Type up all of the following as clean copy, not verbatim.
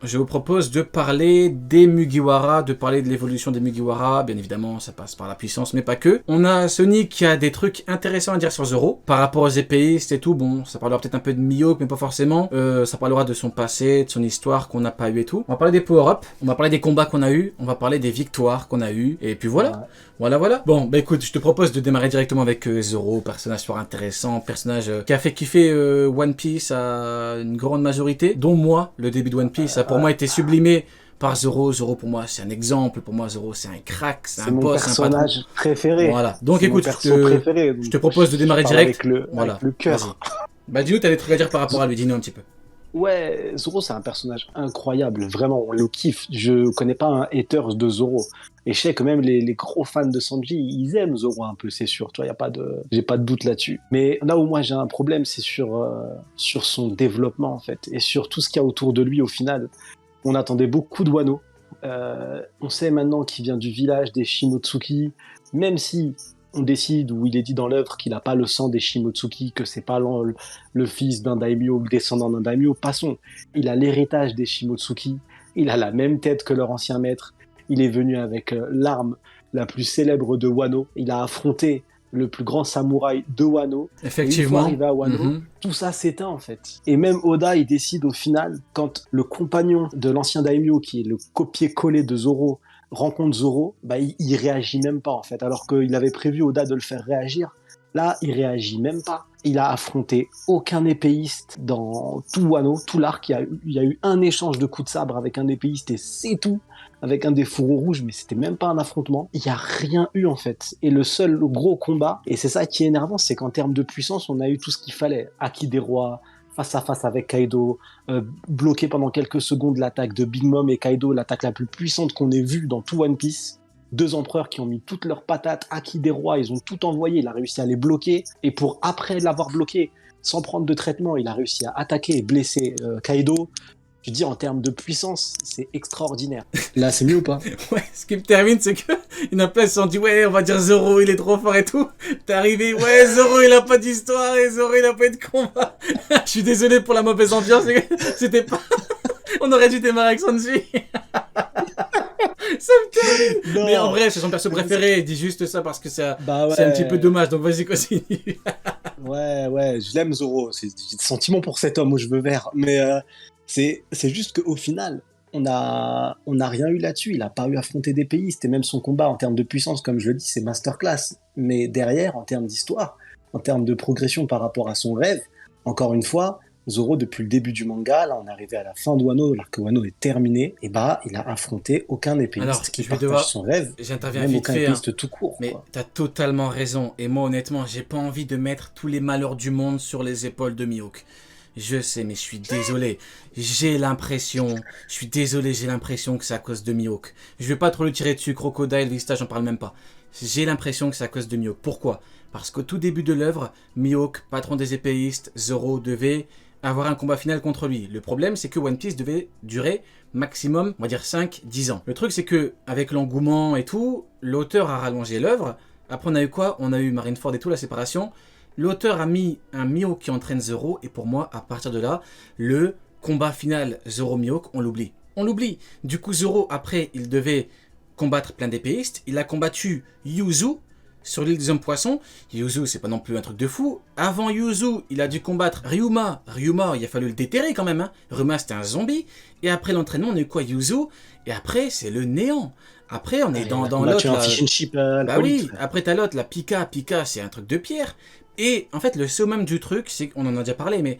je vous propose de parler des Mugiwara, de parler de l'évolution des Mugiwara. Bien évidemment, ça passe par la puissance, mais pas que. On a Sonic qui a des trucs intéressants à dire sur Zoro, par rapport aux épéistes et tout. Bon, ça parlera peut-être un peu de Mihawk, mais pas forcément. Ça parlera de son passé, de son histoire qu'on n'a pas eu et tout. On va parler des power-up, on va parler des combats qu'on a eu, on va parler des victoires qu'on a eu, et puis voilà. Ouais. Voilà. Bon, bah écoute, je te propose de démarrer directement avec Zoro, personnage fort intéressant, personnage qui a fait kiffer One Piece à une grande majorité, dont moi, le début de One Piece a pour moi été sublimé par Zoro. Zoro pour moi c'est un exemple, pour moi Zoro c'est un crack, c'est un boss, C'est mon personnage préféré. Voilà, donc C'est écoute, mon perso préféré. je te propose de démarrer direct. Avec le cœur. Vas-y. Bah dis-nous, t'as des trucs à dire par rapport à lui, dis-nous un petit peu. Ouais, Zoro, c'est un personnage incroyable, vraiment, on le kiffe. Je connais pas un haters de Zoro. Et je sais que même les gros fans de Sanji, ils aiment Zoro un peu, c'est sûr. Tu vois, j'ai pas de doute là-dessus. Mais là où moi j'ai un problème, c'est sur son développement, en fait. Et sur tout ce qu'il y a autour de lui, au final. On attendait beaucoup de Wano. On sait maintenant qu'il vient du village des Shimotsuki, même si on décide, ou il est dit dans l'œuvre, qu'il n'a pas le sang des Shimotsuki, que c'est pas le fils d'un daimyo ou le descendant d'un daimyo. Passons, il a l'héritage des Shimotsuki, il a la même tête que leur ancien maître, il est venu avec l'arme la plus célèbre de Wano, il a affronté le plus grand samouraï de Wano. Effectivement. Et une fois arrivé à Wano, tout ça s'éteint en fait. Et même Oda, il décide au final, quand le compagnon de l'ancien daimyo, qui est le copier-coller de Zoro, rencontre Zoro, bah, il réagit même pas en fait. Alors qu'il avait prévu Oda de le faire réagir, là, il réagit même pas. Il a affronté aucun épéiste dans tout Wano, tout l'arc. Il y a eu un échange de coups de sabre avec un épéiste et c'est tout. Avec un des fourreaux rouges, mais c'était même pas un affrontement. Il y a rien eu en fait. Et le seul gros combat, et c'est ça qui est énervant, c'est qu'en termes de puissance, on a eu tout ce qu'il fallait. Haki des rois, face à face avec Kaido, bloqué pendant quelques secondes l'attaque de Big Mom et Kaido, l'attaque la plus puissante qu'on ait vue dans tout One Piece. Deux empereurs qui ont mis toutes leurs patates, Haki des rois, ils ont tout envoyé, il a réussi à les bloquer. Et pour après l'avoir bloqué, sans prendre de traitement, il a réussi à attaquer et blesser Kaido. Je dis en termes de puissance, c'est extraordinaire. Là, c'est mieux ou pas? Ouais, ce qui me termine, c'est que il y en a plein qui se sont dit ouais, on va dire Zoro, il est trop fort et tout. T'es arrivé, ouais, Zoro, il a pas d'histoire et Zoro, il a pas eu de combat. Je suis désolé pour la mauvaise ambiance, c'était pas. On aurait dû démarrer avec Sanji. Ça me termine. Non. Mais en vrai, c'est son perso préféré. Il dit juste ça parce que c'est un petit peu dommage. Donc vas-y, continue. Ouais, je l'aime Zoro. J'ai des sentiments pour cet homme aux cheveux verts. Mais c'est juste qu'au final, on a rien eu là-dessus. Il a pas eu à affronter des pays. C'était même son combat en termes de puissance, comme je le dis, c'est masterclass. Mais derrière, en termes d'histoire, en termes de progression par rapport à son rêve, encore une fois, Zoro, depuis le début du manga, là on est arrivé à la fin de Wano, alors que Wano est terminé, et bah il a affronté aucun épéiste qui partage son rêve, j'interviens même vite aucun fait, épéiste tout court. Mais quoi. T'as totalement raison, et moi honnêtement, j'ai pas envie de mettre tous les malheurs du monde sur les épaules de Mihawk. Je sais, mais je suis désolé. J'ai l'impression que c'est à cause de Mihawk. Je vais pas trop le tirer dessus, Crocodile, Vista, j'en parle même pas. J'ai l'impression que c'est à cause de Mihawk. Pourquoi ? Parce qu'au tout début de l'œuvre, Mihawk, patron des épéistes, Zoro devait avoir un combat final contre lui. Le problème, c'est que One Piece devait durer maximum, on va dire 5-10 ans. Le truc, c'est que avec l'engouement et tout, l'auteur a rallongé l'œuvre. Après, on a eu quoi ? On a eu Marineford et tout, la séparation. L'auteur a mis un Mihawk qui entraîne Zoro, et pour moi, à partir de là, le combat final Zoro-Mihawk, on l'oublie. On l'oublie. Du coup, Zoro, après, il devait combattre plein d'épéistes. Il a combattu Yuzu sur l'île des hommes poissons. Yuzu, c'est pas non plus un truc de fou. Avant Yuzu, il a dû combattre Ryuma. Ryuma, il a fallu le déterrer quand même. Hein. Ryuma, c'était un zombie. Et après l'entraînement, on a eu quoi ? Yuzu. Et après, c'est le néant. Après, on est dans l'autre. Un fish and chip, bah oui, après t'as l'autre, la Pika. Pika, c'est un truc de pierre. Et en fait, le summum du truc, c'est qu'on en a déjà parlé, mais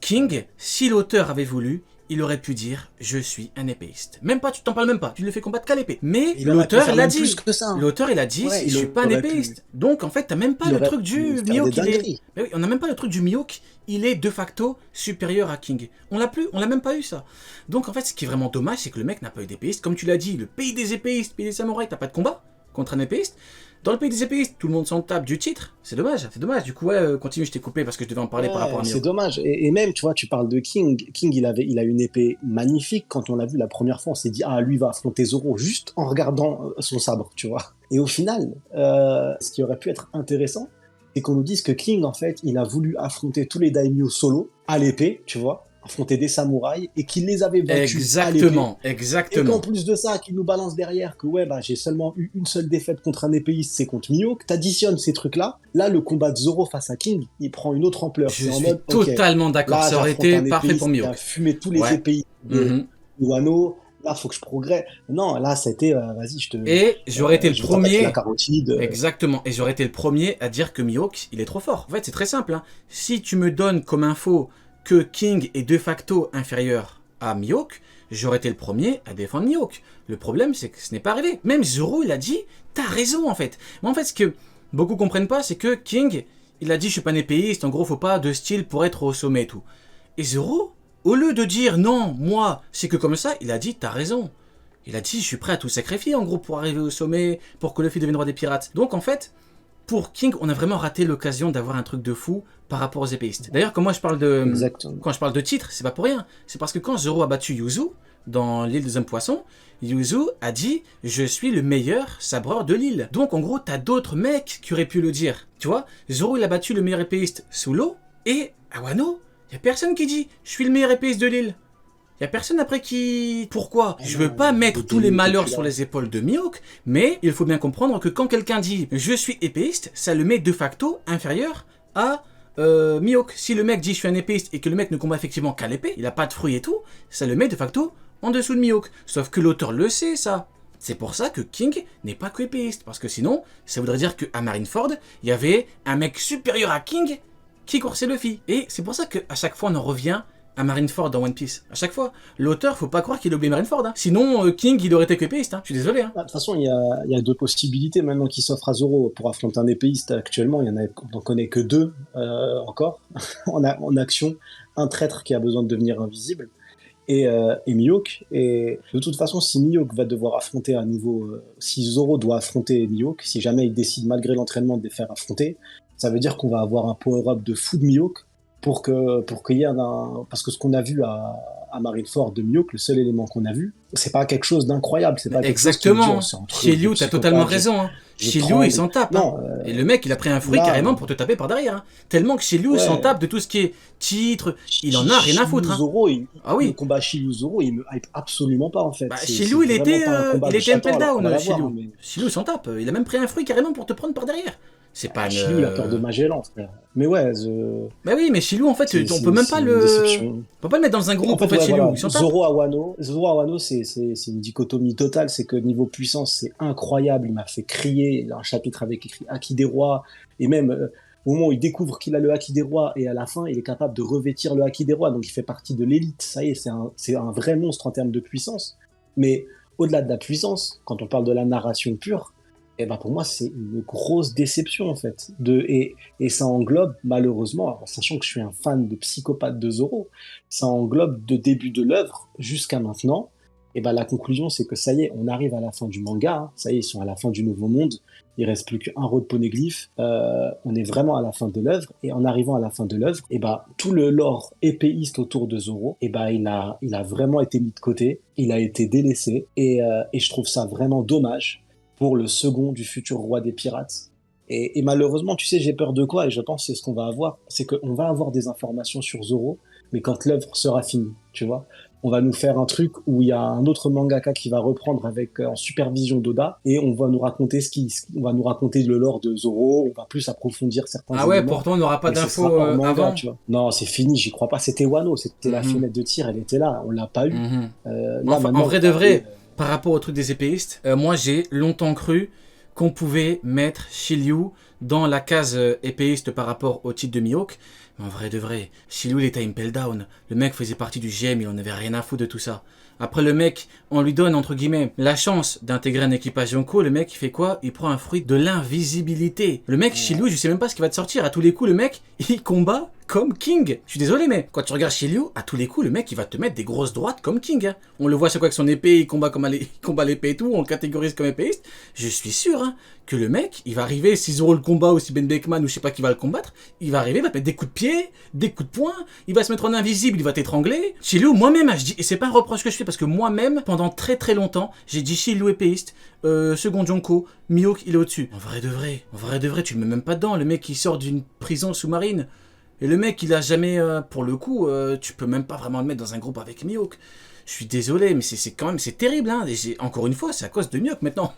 King, si l'auteur avait voulu, il aurait pu dire « Je suis un épéiste ». Même pas, tu t'en parles même pas, tu le fais combattre qu'à l'épée. Mais l'auteur, il a dit. L'auteur, il a dit « Je suis pas un épéiste ». Donc en fait, t'as même pas le truc du Mihawk. Mais oui, on n'a même pas le truc du Mihawk. Il est de facto supérieur à King. On l'a même pas eu ça. Donc en fait, ce qui est vraiment dommage, c'est que le mec n'a pas eu d'épéiste. Comme tu l'as dit, le pays des épéistes, pays des samouraïs, t'as pas de combat contre un épéiste. Dans le pays des épéistes, tout le monde s'en tape du titre. C'est dommage. Du coup, continue, je t'ai coupé parce que je devais en parler par rapport à Mihawk. C'est dommage. Et même, tu vois, tu parles de King. King, il a une épée magnifique. Quand on l'a vu la première fois, on s'est dit, ah, lui va affronter Zoro juste en regardant son sabre, tu vois. Et au final, ce qui aurait pu être intéressant, c'est qu'on nous dise que King, en fait, il a voulu affronter tous les daimyo solo à l'épée, tu vois. affronter des samouraïs et qu'il les avait vaincus à l'épée. Exactement, Et exactement. qu'en plus de ça, qu'il nous balance derrière que ouais, bah, j'ai seulement eu une seule défaite contre un épéiste, c'est contre Mihawk. T'additionnes ces trucs-là. Là, le combat de Zoro face à King, il prend une autre ampleur. Je C'est en suis mode, ok, totalement d'accord. là, Ça aurait j'affronte été un parfait pour épéiste qui a Mihawk. fumé tous les Ouais. épéistes de Wano. Là, faut que je progresse. Non, là, c'était, vas-y, Et j'aurais été le je vais t'attaquer la premier. carotide. Exactement. Et j'aurais été le premier à dire que Mihawk, il est trop fort. En fait, c'est très simple, hein. Si tu me donnes comme info que King est de facto inférieur à Mihawk, j'aurais été le premier à défendre Mihawk. Le problème, c'est que ce n'est pas arrivé. Même Zoro, il a dit, t'as raison, en fait. Mais en fait, ce que beaucoup comprennent pas, c'est que King, il a dit, je suis pas un épéiste, en gros, faut pas de style pour être au sommet et tout. Et Zoro, au lieu de dire, non, moi, c'est que comme ça, il a dit, t'as raison. Il a dit, je suis prêt à tout sacrifier, en gros, pour arriver au sommet, pour que Luffy devienne roi des pirates. Donc, en fait, pour King, on a vraiment raté l'occasion d'avoir un truc de fou par rapport aux épéistes. D'ailleurs, quand moi je parle de... Exactement. Quand je parle de titre, c'est pas pour rien. C'est parce que quand Zoro a battu Yuzu, dans l'île des hommes poissons, Yuzu a dit « Je suis le meilleur sabreur de l'île ». Donc, en gros, t'as d'autres mecs qui auraient pu le dire. Tu vois, Zoro, il a battu le meilleur épéiste sous l'eau, et à Wano, y a personne qui dit « Je suis le meilleur épéiste de l'île ». Y a personne après qui... Pourquoi? Je veux pas mettre tous les malheurs sur les épaules de Mihawk, mais il faut bien comprendre que quand quelqu'un dit « Je suis épéiste », ça le met de facto inférieur à Mihawk. Si le mec dit « Je suis un épéiste » et que le mec ne combat effectivement qu'à l'épée, il a pas de fruits et tout, ça le met de facto en dessous de Mihawk. Sauf que l'auteur le sait, ça. C'est pour ça que King n'est pas que épéiste, parce que sinon, ça voudrait dire qu'à Marineford, il y avait un mec supérieur à King qui coursait Luffy. Et c'est pour ça qu'à chaque fois, on en revient à Marineford dans One Piece. À chaque fois. L'auteur, faut pas croire qu'il a oublié Marineford. Hein. Sinon, King, il aurait été qu'épéiste. Hein. Je suis désolé. Hein. De toute façon, il y a deux possibilités maintenant qui s'offrent à Zoro pour affronter un épéiste. Actuellement, on n'en connaît que deux encore en action. Un traître qui a besoin de devenir invisible et Mihawk. Et de toute façon, si Mihawk va devoir affronter à nouveau, si Zoro doit affronter Mihawk, si jamais il décide malgré l'entraînement de les faire affronter, ça veut dire qu'on va avoir un power-up de fou de Mihawk pour qu'il y ait parce que ce qu'on a vu à Marineford de Mihawk, le seul élément qu'on a vu, c'est pas quelque chose d'incroyable, c'est pas quelque exactement. chose qui Chez Liu, t'as totalement raison. Hein. Chez Liu, il s'en tape. Non, hein. Et le mec, il a pris un fruit là, carrément pour te taper par derrière. Hein. Tellement que chez Liu, il s'en tape de tout ce qui est titre, il en a rien à foutre. Hein. Zoro, Ah oui. Le combat Shiryu Zoro, il me hype absolument pas en fait. Bah, chez Liu, il était impel down. Chez Liu, mais... il s'en tape. Il a même pris un fruit carrément pour te prendre par derrière. C'est pas Shiryu, il a peur de Magellan, frère. Mais ouais, bah oui, mais Shiryu, en fait, on peut même pas le... On peut pas le mettre dans un groupe, en fait, Shiryu. Voilà. Zoro à Wano, c'est une dichotomie totale. C'est que niveau puissance, c'est incroyable. Il m'a fait crier. Il a un chapitre avec écrit Haki des rois. Et même, au moment où il découvre qu'il a le Haki des rois, et à la fin, il est capable de revêtir le Haki des rois. Donc, il fait partie de l'élite. Ça y est, c'est un vrai monstre en termes de puissance. Mais au-delà de la puissance, quand on parle de la narration pure, et ben pour moi, c'est une grosse déception, en fait. Et ça englobe, malheureusement, alors, sachant que je suis un fan de psychopathe de Zoro, ça englobe de début de l'œuvre jusqu'à maintenant. Et ben la conclusion, c'est que ça y est, on arrive à la fin du manga. Hein. Ça y est, ils sont à la fin du Nouveau Monde. Il reste plus qu'un road poneglyph. On est vraiment à la fin de l'œuvre. Et en arrivant à la fin de l'œuvre, et ben tout le lore épéiste autour de Zoro, et ben il a vraiment été mis de côté. Il a été délaissé. Et je trouve ça vraiment dommage pour le second du futur roi des pirates. Et malheureusement, tu sais, j'ai peur de quoi? Et je pense que c'est ce qu'on va avoir. C'est qu'on va avoir des informations sur Zoro, mais quand l'œuvre sera finie, tu vois. On va nous faire un truc où il y a un autre mangaka qui va reprendre avec en supervision d'Oda, et on va nous raconter on va nous raconter le lore de Zoro, on va plus approfondir certains éléments. Ah ouais, pourtant on n'aura pas d'infos avant. Tu vois. Non, c'est fini, j'y crois pas. C'était Wano, c'était la fenêtre de tir, elle était là, on l'a pas eu. Là, enfin, en vrai de vrai, par rapport au truc des épéistes, moi j'ai longtemps cru qu'on pouvait mettre Shiryu dans la case épéiste par rapport au titre de Mihawk. Mais en vrai de vrai, Shiryu il était impel down. Le mec faisait partie du GM, il en avait rien à foutre de tout ça. Après le mec, on lui donne entre guillemets la chance d'intégrer un équipage Yonko. Le mec il fait quoi? Il prend un fruit de l'invisibilité. Le mec Shiryu, je sais même pas ce qui va te sortir. À tous les coups le mec il combat comme King. Je suis désolé mais quand tu regardes Shiryu, à tous les coups le mec il va te mettre des grosses droites comme King. Hein. On le voit chaque fois avec son épée, il combat comme il combat l'épée et tout, on le catégorise comme épéiste. Je suis sûr hein, que le mec il va arriver, si Zoro le combat ou si Ben Beckman ou je sais pas qui va le combattre, il va arriver, il va te mettre des coups de pied, des coups de poing, il va se mettre en invisible, il va t'étrangler. Shiryu, moi-même, je dis, et c'est pas un reproche que je fais parce que moi-même, pendant très très longtemps, j'ai dit Shiryu épéiste, second Jonko, Mihawk il est au-dessus. En vrai de vrai, tu le mets même pas dedans, le mec il sort d'une prison sous-marine. Et le mec, il a jamais, pour le coup, tu peux même pas vraiment le mettre dans un groupe avec Mihawk. Je suis désolé, mais c'est quand même, c'est terrible, hein. Et encore une fois, c'est à cause de Mihawk maintenant.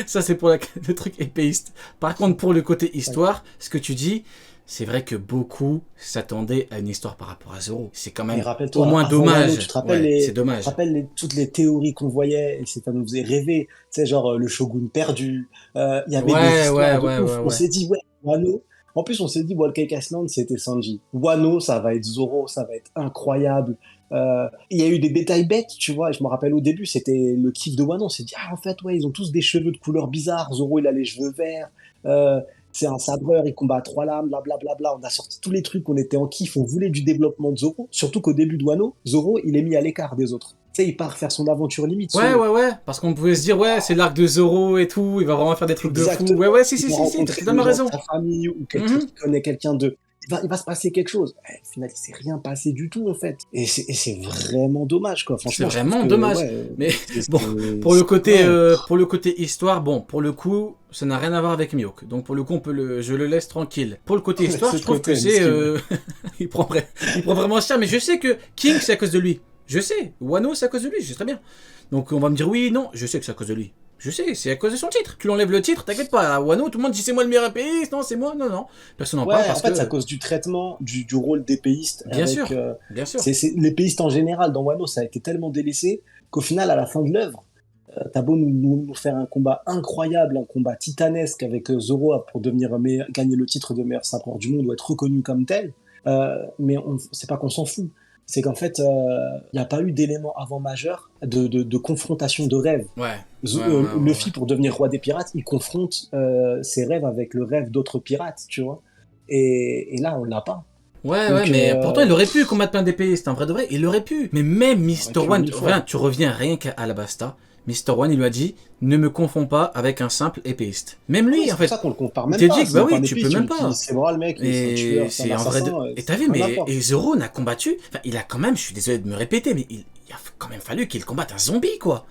Ça, c'est pour le truc épéiste. Par contre, pour le côté histoire, ce que tu dis, c'est vrai que beaucoup s'attendaient à une histoire par rapport à Zoro. C'est quand Mais même rappelle-toi, au moins avant Wano, dommage. tu te rappelles, Ouais, c'est tu te dommage. rappelles toutes les théories qu'on voyait et ça nous faisait rêver. Tu sais, genre le shogun perdu. Il y avait des Ouais, ouais, histoires de ouais, ouf. ouais, On ouais. s'est dit, ouais, Wano. En plus, on s'est dit, Wall Cake Island, c'était Sanji. Wano, ça va être Zoro, ça va être incroyable. Il y a eu des détails bêtes, tu vois. Je me rappelle au début, c'était le kiff de Wano. On s'est dit, ah, en fait, ouais, ils ont tous des cheveux de couleur bizarre. Zoro, il a les cheveux verts. Euh, c'est un sabreur, il combat à trois lames, blablabla. Bla, bla, bla. On a sorti tous les trucs, on était en kiff, on voulait du développement de Zoro. Surtout qu'au début de Wano, Zoro, il est mis à l'écart des autres. Tu sais, il part faire son aventure limite Ouais, solo. ouais, ouais. Parce qu'on pouvait se dire, ouais, c'est l'arc de Zoro et tout. Il va vraiment faire des trucs de fou. Ouais, Exactement. ouais, si, Il si, va si, si. T'as rencontrer des totalement gens de raison. sa famille ou quelqu'un Mhm. qui connaît quelqu'un d'eux. Il va se passer quelque chose. Au final, il s'est rien passé du tout, en fait. Et c'est vraiment dommage, quoi. C'est Franchement, je trouve vraiment que, dommage. ouais, Mais bon, ouais. pour le côté histoire, bon, pour le coup, ça n'a rien à voir avec Mihawk. Donc pour le coup, je le laisse tranquille. Pour le côté histoire, C'est je de trouve que côté, c'est, miskin. il prend vraiment cher. Mais je sais que King, c'est à cause de lui. Je sais. Wano, c'est à cause de lui. Je sais très bien. Donc on va me dire oui, non. Je sais que c'est à cause de lui. Je sais, c'est à cause de son titre. Tu l'enlèves le titre, t'inquiète pas. À Wano, tout le monde dit c'est moi le meilleur épéiste. Non, c'est moi. Non, non. Personne n'en parle Ouais, en parce fait, c'est à que, cause du traitement du rôle d'épéiste bien avec. sûr, bien sûr. L'épéiste en général dans Wano, ça a été tellement délaissé qu'au final, à la fin de l'œuvre, t'as beau nous faire un combat incroyable, un combat titanesque avec Zoro pour devenir gagner le titre de meilleur sabreur du monde ou être reconnu comme tel, mais c'est pas qu'on s'en fout. C'est qu'en fait, il n'y a pas eu d'élément avant majeur de confrontation de rêve. Ouais, ouais, ouais, ouais, ouais. Luffy, pour devenir roi des pirates, il confronte ses rêves avec le rêve d'autres pirates, tu vois. Et là, on l'a pas. Ouais, ouais, Donc, mais pourtant il aurait pu combattre plein d'épéistes, en vrai de vrai, il aurait pu. Mais même on aurait Mister pu One, mille rien, fois. tu reviens rien qu'à Alabasta. Mister One, il lui a dit, ne me confonds pas avec un simple épéiste. Même Oui, lui, en c'est pour fait, ça qu'on le compare il même t'a pas. dit que C'est bah même pas oui, un tu peux épéiste, il même utilise pas. ses bras, le mec, c'est un Et tueur, c'est un c'est en vrai de... assassin, Et t'as vu, rien à mais voir. et Zoro n'a combattu, enfin, il a quand même, je suis désolé de me répéter, mais il a quand même fallu qu'il combatte un zombie, quoi.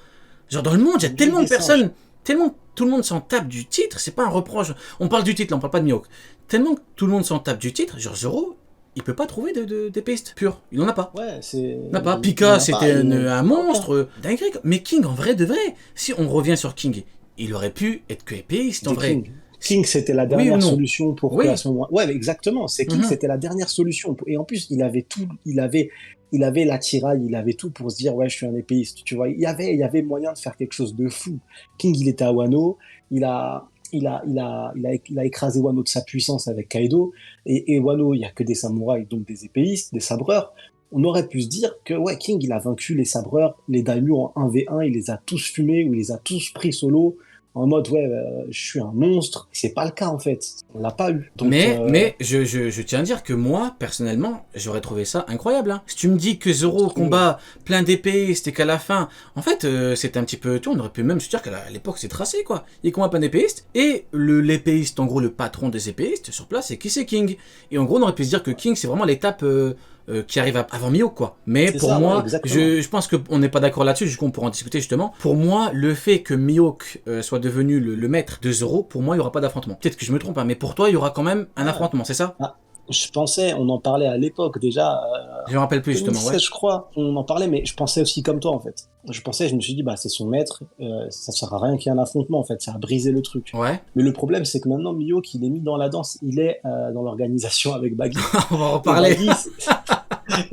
Genre dans le monde, il y a Une ville tellement de des singes. personnes, tellement tout le monde s'en tape du titre, c'est pas un reproche. On parle du titre, là, on parle pas de Mihawk. Tellement que tout le monde s'en tape du titre, genre Zoro, il peut pas trouver d'épéiste pure. Il en a pas. Ouais, Il en a pas. il y Pika, en a pas, c'était un il y en a aucun. monstre. Dinguerie. Mais King, en vrai de vrai, si on revient sur King, il aurait pu être que épéiste, en C'était vrai. King. King, c'était la Oui ou dernière non? solution pour que à Oui. ce moment. Ouais, mais exactement. C'est King, Mhm. c'était la dernière solution. Et en plus, il avait tout. Il avait l'attirail, il avait tout pour se dire, ouais, je suis un épéiste. Tu vois, il y avait moyen de faire quelque chose de fou. King, il était à Wano. Il a écrasé Wano de sa puissance avec Kaido. Et Wano, il y a que des samouraïs, donc des épéistes, des sabreurs. On aurait pu se dire que ouais, King, il a vaincu les sabreurs, les daimyo en 1v1, il les a tous fumés ou il les a tous pris solo en mode ouais, je suis un monstre. C'est pas le cas en fait. On l'a pas eu. Donc Mais je tiens à dire que moi, personnellement, j'aurais trouvé ça incroyable. Hein. Si tu me dis que Zoro oui, combat plein d'épées, c'était qu'à la fin, en fait, c'était un petit peu tout. On aurait pu même se dire qu'à l'époque, c'est tracé, quoi. Il combat plein d'épéistes, et l'épéiste, en gros, le patron des épéistes, sur place, c'est qui? C'est King. Et en gros, on aurait pu se dire que King, c'est vraiment l'étape qui arrive avant Mihawk, quoi. Mais c'est pour ça, ouais, moi, exactement. je pense qu'on n'est pas d'accord là-dessus, du coup, on pourra en discuter justement. Pour moi, le fait que Mihawk soit devenu le maître de Zoro, pour moi, il n'y aura pas d'affrontement. Peut-être que je me trompe, hein, mais pour toi, il y aura quand même un Ah, affrontement, c'est ça? ah, je pensais, on en parlait à l'époque déjà, Je me rappelle plus justement, ouais. 2016 je crois, on en parlait, mais je pensais aussi comme toi en fait. Je me suis dit, bah c'est son maître, ça sert à rien qu'il y ait un affrontement en fait, ça a brisé le truc. Ouais. Mais le problème c'est que maintenant Mihawk il est mis dans la danse, il est dans l'organisation avec Baggy. On va en Et reparler.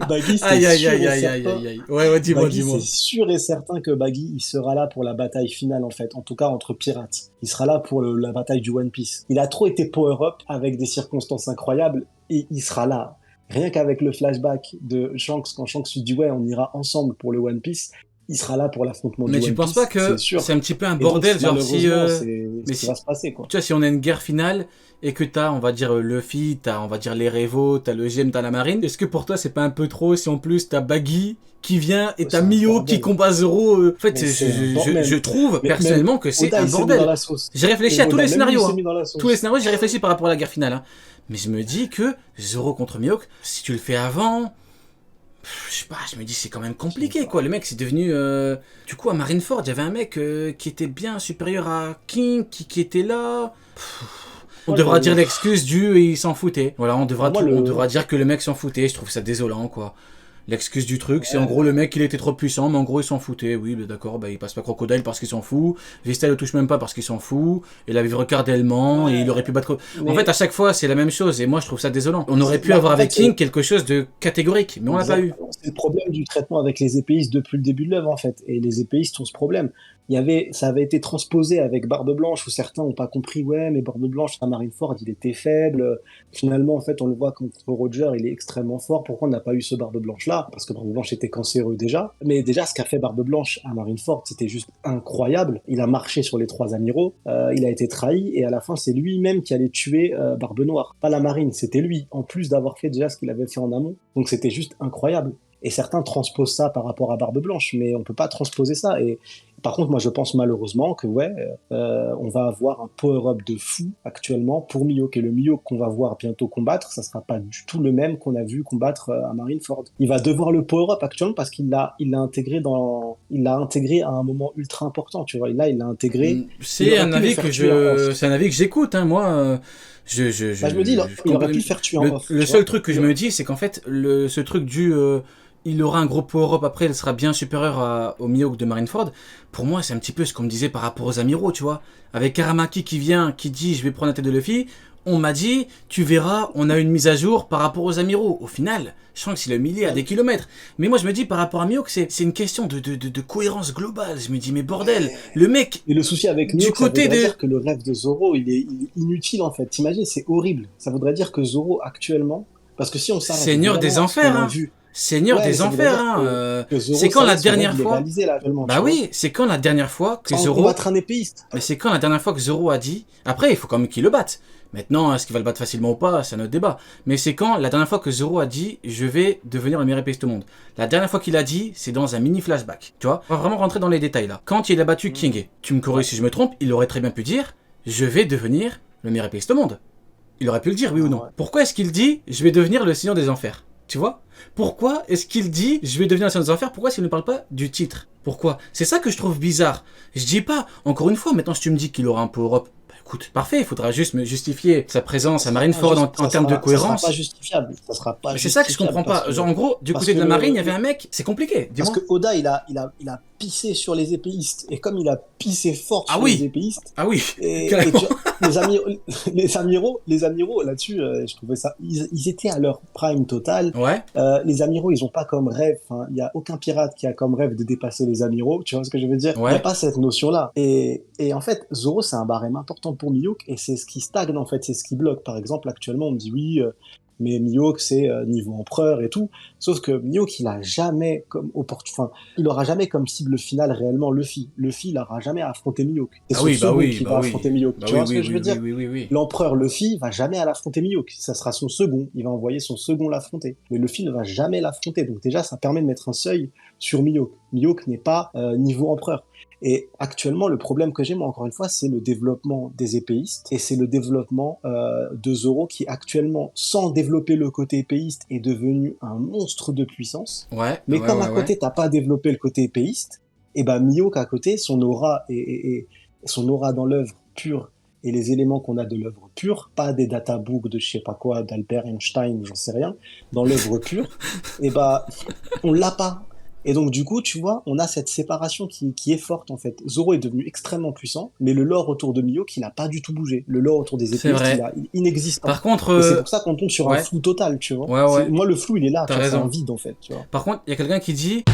Baggy c'est Aïe, aïe, sûr aïe, et aïe, aïe, certain. aïe, aïe. Ouais, ouais, dis-moi, Baggy, c'est dis-moi. sûr et certain que Baggy, il sera là pour la bataille finale, en fait. En tout cas, entre pirates. Il sera là pour la bataille du One Piece. Il a trop été power-up avec des circonstances incroyables et il sera là. Rien qu'avec le flashback de Shanks, quand Shanks lui dit ouais, on ira ensemble pour le One Piece, il sera là pour l'affrontement Mais du tu One penses pas Piece, c'est que c'est sûr. un petit peu un Et donc, bordel, genre si... malheureusement, c'est Mais ce qui va si... se passer, quoi. Tu vois, si on a une guerre finale et que t'as, on va dire, Luffy, t'as, on va dire, les Revo, t'as le GM, t'as la marine, est-ce que pour toi, c'est pas un peu trop si en plus t'as Baggy qui vient et t'as C'est un Mio qui bordel. combat Zoro En fait, Mais c'est un je bordel. trouve Mais même personnellement que c'est Oda, un il s'est mis dans bordel. la sauce. J'ai réfléchi Et à tous Oda, les même lui, il scénarios, s'est hein. mis dans la Tous les sauce. scénarios, j'ai réfléchi par rapport à la guerre finale, hein. Mais je me dis que Zoro contre Mihawk, si tu le fais avant, je sais pas, je me dis c'est quand même Je sais compliqué pas. quoi. Le mec c'est devenu. Du coup à Marineford, il y avait un mec qui était bien supérieur à King, qui était là. On Moi, devra dire l'excuse du il s'en foutait. Voilà, on devra, moi, on devra dire que le mec s'en foutait. Je trouve ça désolant, quoi. L'excuse du truc, c'est en gros le mec il était trop puissant, mais en gros il s'en foutait. Oui, bah d'accord, bah il passe pas Crocodile parce qu'il s'en fout. Vista le touche même pas parce qu'il s'en fout. Et la vivre cardellement et il aurait pu battre. En fait, à chaque fois c'est la même chose et moi je trouve ça désolant. On aurait pu avoir avec King quelque chose de catégorique, mais on l'a pas eu. C'est le problème du traitement avec les épéistes depuis le début de l'œuvre en fait. Et les épéistes ont ce problème. Ça avait été transposé avec Barbe Blanche où certains n'ont pas compris, ouais, mais Barbe Blanche, à Marineford, il était faible. Finalement, en fait, on le voit contre Roger, il est extrêmement fort. Pourquoi on n'a pas eu ce Barbe Blanche là? Parce que Barbe Blanche était cancéreux déjà. Mais déjà, ce qu'a fait Barbe Blanche à Marineford, c'était juste incroyable. Il a marché sur les 3 amiraux, il a été trahi et à la fin, c'est lui-même qui allait tuer Barbe Noire. Pas la marine, c'était lui, en plus d'avoir fait déjà ce qu'il avait fait en amont. Donc c'était juste incroyable. Et certains transposent ça par rapport à Barbe Blanche, mais on peut pas transposer ça. Et par contre, moi, je pense malheureusement que on va avoir un power-up de fou actuellement pour Mihawk. Et le Mihawk qu'on va voir bientôt combattre, ça sera pas du tout le même qu'on a vu combattre à Marineford. Il va devoir le power-up actuellement parce qu'il l'a intégré à un moment ultra important. Tu vois, là, il l'a intégré. C'est un avis que j'écoute, hein, moi. Je me dis, il aurait pu le faire tuer en off. Le seul truc que je me dis, c'est qu'en fait, ce truc il aura un gros power-up après, il sera bien supérieur au Mihawk de Marineford. Pour moi, c'est un petit peu ce qu'on me disait par rapport aux amiraux, tu vois. Avec Karamaki qui vient, qui dit je vais prendre la tête de Luffy, on m'a dit, tu verras, on a une mise à jour par rapport aux amiraux. Au final, je sens que c'est le millier à des kilomètres. Mais moi, je me dis, par rapport à Mihawk, c'est une question de cohérence globale. Je me dis, mais bordel, le mec... Et le souci avec Mihawk, ça voudrait dire que le rêve de Zoro, il est inutile, en fait. T'imagines, c'est horrible. Ça voudrait dire que Zoro, actuellement... Parce que si on s'arrête... Seigneur des Enfers, hein. Seigneur des Enfers, hein. C'est quand la dernière fois... Bah oui, c'est quand la dernière fois que Zoro... combattre un épéiste. Mais c'est quand la dernière fois que Zoro a dit... Après, il faut quand même qu'il le batte. Maintenant, est-ce qu'il va le battre facilement ou pas, c'est un autre débat. Mais c'est quand la dernière fois que Zoro a dit « Je vais devenir le meilleur épéiste au monde ». La dernière fois qu'il a dit, c'est dans un mini flashback. Tu vois, on va vraiment rentrer dans les détails là. Quand il a battu King, tu me corriges si je me trompe, il aurait très bien pu dire « Je vais devenir le meilleur épéiste au monde ». Il aurait pu le dire, oui ou non. Pourquoi est-ce qu'il dit « Je vais devenir le Seigneur des Enfers ». Tu vois? Pourquoi est-ce qu'il dit « Je vais devenir le Seigneur des Enfers ». Pourquoi est-ce qu'il ne parle pas du titre? Pourquoi? C'est ça que je trouve bizarre. Je dis pas, encore une fois, maintenant si tu me dis qu'il aura un power-up, écoute, parfait, il faudra juste me justifier sa présence à Marineford en termes de cohérence. Ça sera pas justifiable. Ça sera pas. C'est ça que je comprends pas. Genre, en gros, du côté de la marine, il y avait un mec, c'est compliqué. Parce que Oda, il a pissé sur les épéistes. Et comme il a pissé fort sur les épéistes. Ah oui. Et les amiraux, là-dessus, je trouvais ça. Ils étaient à leur prime total. Ouais. Les amiraux, ils ont pas comme rêve. Il y a aucun pirate qui a comme rêve de dépasser les amiraux. Tu vois ce que je veux dire? Il y a pas cette notion-là. Et en fait, Zoro, c'est un barème important pour Mihawk et c'est ce qui stagne en fait, c'est ce qui bloque. Par exemple, actuellement, on me dit oui, mais Mihawk c'est niveau empereur et tout. Sauf que Mihawk, il aura jamais comme cible finale réellement Luffy. Luffy, il n'aura jamais affronté Mihawk. C'est qui va affronter Mihawk. Tu vois ce que je veux dire? L'empereur Luffy va jamais affronter Mihawk. Ça sera son second. Il va envoyer son second l'affronter. Mais Luffy ne va jamais l'affronter. Donc déjà, ça permet de mettre un seuil sur Mihawk. Mihawk n'est pas niveau empereur. Et actuellement, le problème que j'ai, moi, encore une fois, c'est le développement des épéistes et c'est le développement de Zoro qui, actuellement, sans développer le côté épéiste, est devenu un monstre de puissance. Mais comme à côté, t'as pas développé le côté épéiste, et ben Mihawk à côté, son aura et son aura dans l'œuvre pure et les éléments qu'on a de l'œuvre pure, pas des databooks de je sais pas quoi, d'Albert Einstein, j'en sais rien, dans l'œuvre pure, et ben on l'a pas. Et donc du coup, tu vois, on a cette séparation qui est forte en fait. Zoro est devenu extrêmement puissant, mais le lore autour de Mihawk, il n'a pas du tout bougé. Le lore autour des épéistes, il n'existe pas. Par contre, c'est pour ça qu'on tombe sur un flou total, tu vois. Moi, le flou, il est là, c'est un vide en fait. Tu vois. Par contre, il y a quelqu'un qui dit